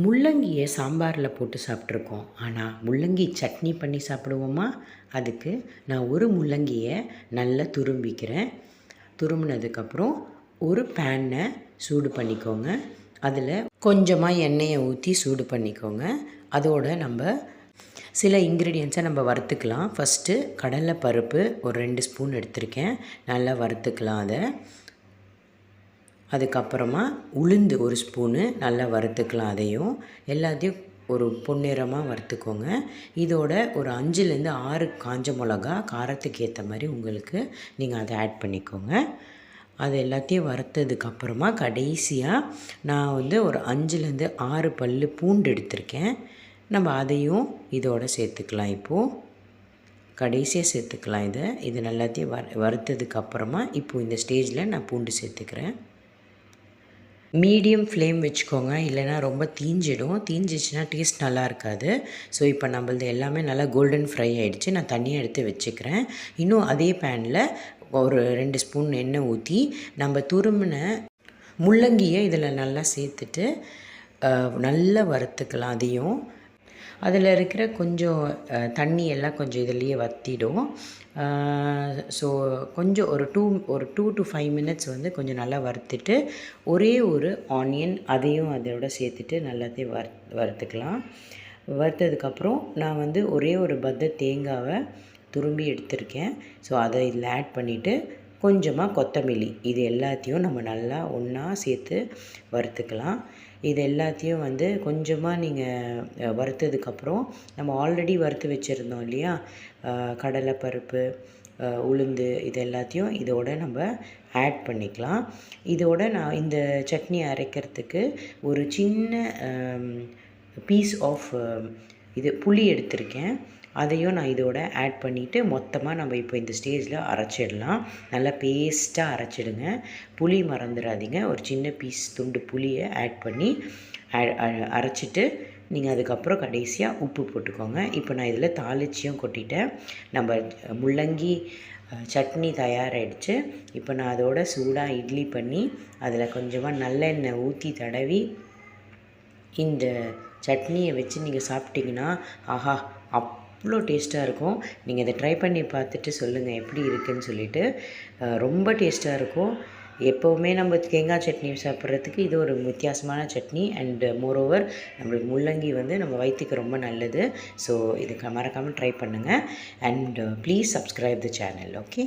முள்ளங்கியை சாம்பாரில் போட்டு சாப்பிட்ருக்கோம். ஆனால் முள்ளங்கி சட்னி பண்ணி சாப்பிடுவோமா? அதுக்கு நான் ஒரு முள்ளங்கியை நல்லா துரும்பிக்கிறேன். துரும்பினதுக்கப்புறம் ஒரு பேனை சூடு பண்ணிக்கோங்க. அதில் கொஞ்சமாக எண்ணெயை ஊற்றி சூடு பண்ணிக்கோங்க. அதோடு நம்ம சில இன்க்ரீடியன்ஸை நம்ம வறுத்துக்கலாம். ஃபஸ்ட்டு கடலை பருப்பு ஒரு 2 ஸ்பூன் எடுத்திருக்கேன். நல்லா வறுத்துக்கலாம் அதை. அதுக்கப்புறமா உளுந்து ஒரு ஸ்பூனு நல்லா வறுத்துக்கலாம். அதையும் எல்லாத்தையும் ஒரு பொன்னிறமாக வறுத்துக்கோங்க. இதோட ஒரு 5லேருந்து 6 காஞ்ச மிளகா காரத்துக்கு ஏற்ற மாதிரி உங்களுக்கு நீங்கள் அதை ஆட் பண்ணிக்கோங்க. அது எல்லாத்தையும் வறுத்ததுக்கப்புறமா கடைசியாக நான் வந்து ஒரு 5லேருந்து 6 பல் பூண்டு எடுத்திருக்கேன். நம்ம அதையும் இதோடு சேர்த்துக்கலாம். இப்போது கடைசியாக சேர்த்துக்கலாம். இது எல்லாத்தையும் வறுத்ததுக்கப்புறமா இப்போது இந்த ஸ்டேஜில் நான் பூண்டு சேர்த்துக்கிறேன். மீடியம் ஃப்ளேம் வச்சுக்கோங்க, இல்லைனா ரொம்ப தீஞ்சிச்சுன்னா டேஸ்ட் நல்லா இருக்காது. ஸோ இப்போ நம்மளது எல்லாமே நல்லா கோல்டன் ஃப்ரை ஆகிடுச்சு. நான் தனியாக எடுத்து வச்சுக்கிறேன். இன்னும் அதே பேனில் ஒரு 2 ஸ்பூன் எண்ணெய் ஊற்றி நம்ம துரும்பின முள்ளங்கியை இதில் நல்லா சேர்த்துட்டு நல்லா வறுத்துக்கலாம். அதையும் அதில் இருக்கிற கொஞ்சம் தண்ணி எல்லாம் கொஞ்சம் இதிலேயே வற்றிடும். ஸோ கொஞ்சம் ஒரு 2 to 5 மினிட்ஸ் வந்து கொஞ்சம் நல்லா வறுத்துட்டு ஒரே ஒரு ஆனியன் அதையும் அதோட சேர்த்துட்டு நல்லாத்தையும் வறுத்துக்கலாம். வறுத்ததுக்கப்புறம் நான் வந்து ஒரே ஒரு பத்த தேங்காவை துரும்பி எடுத்திருக்கேன். ஸோ அதை இதில் ஆட் பண்ணிவிட்டு கொஞ்சமாக கொத்தமல்லி இது எல்லாத்தையும் நம்ம நல்லா ஒன்றா சேர்த்து வறுத்துக்கலாம். இது எல்லாத்தையும் வந்து கொஞ்சமாக நீங்கள் வறுத்ததுக்கப்புறம் நம்ம ஆல்ரெடி வறுத்து வச்சுருந்தோம் இல்லையா, கடலைப்பருப்பு, உளுந்து இது எல்லாத்தையும் இதோட நம்ம ஆட் பண்ணிக்கலாம். இதோட நான் இந்த சட்னி அரைக்கிறதுக்கு ஒரு சின்ன பீஸ் ஆஃப் புளி எடுத்திருக்கேன். அதையும் நான் இதோட ஆட் பண்ணிவிட்டு மொத்தமாக நம்ம இப்போ இந்த ஸ்டேஜில் அரைச்சிடலாம். நல்லா பேஸ்ட்டாக அரைச்சிடுங்க. புளி மறந்துடாதீங்க. ஒரு சின்ன பீஸ் துண்டு புளியை ஆட் பண்ணி அரைச்சிட்டு நீங்கள் அதுக்கப்புறம் கடைசியாக உப்பு போட்டுக்கோங்க. இப்போ நான் இதில் தாளிச்சியும் கொட்டிட்டேன். நம்ம முள்ளங்கி சட்னி தயாராகிடுச்சு. இப்போ நான் அதோட சூடாக இட்லி பண்ணி அதில் கொஞ்சமாக நல்லெண்ணெய் ஊற்றி தடவி இந்த சட்னியை வச்சு நீங்கள் சாப்பிட்டிங்கன்னா ஆஹா அவ்வளோ டேஸ்ட்டாக இருக்கும். நீங்கள் இதை ட்ரை பண்ணி பார்த்துட்டு சொல்லுங்கள் எப்படி இருக்குதுன்னு சொல்லிவிட்டு. ரொம்ப டேஸ்ட்டாக இருக்கும். எப்போவுமே நம்ம தேங்காய் சட்னி சாப்பிட்றதுக்கு இது ஒரு வித்தியாசமான சட்னி. அண்ட் மோரோவர் நம்மளுக்கு முள்ளங்கி வந்து நம்ம வயிற்றுக்கு ரொம்ப நல்லது. ஸோ இதுக்கு மறக்காமல் ட்ரை பண்ணுங்கள். And please subscribe the channel. Okay.